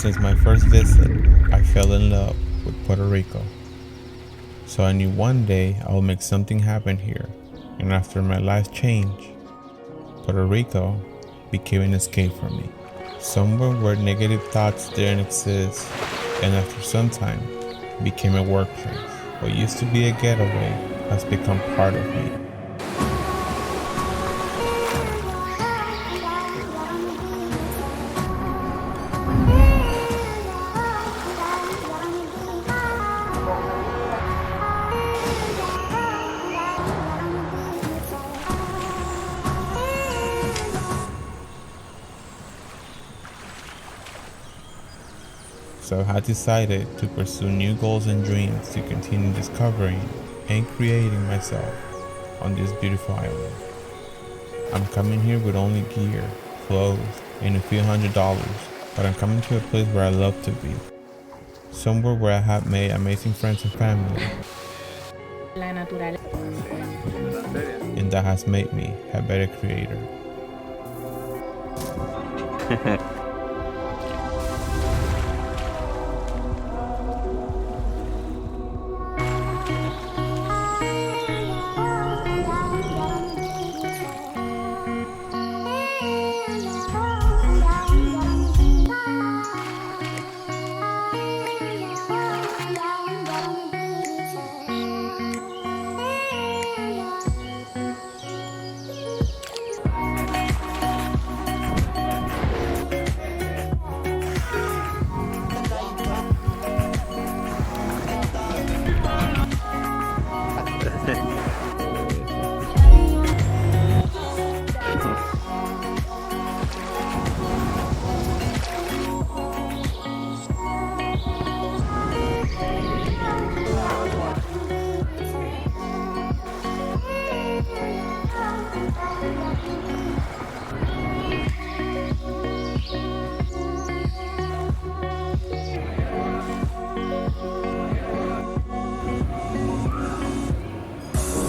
Since my first visit, I fell in love with Puerto Rico. So I knew one day I would make something happen here, and after my life change, Puerto Rico became an escape for me. Somewhere where negative thoughts didn't exist, and after some time, became a workplace. What used to be a getaway has become part of me. So I decided to pursue new goals and dreams to continue discovering and creating myself on this beautiful island. I'm coming here with only gear, clothes, and a few $100s, but I'm coming to a place where I love to be. Somewhere where I have made amazing friends and family, and that has made me a better creator.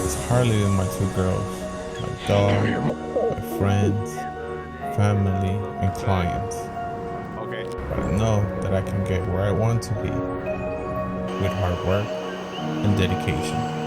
It's hardly with my two girls, my dog, my friends, family, and clients. But I know that I can get where I want to be with hard work and dedication.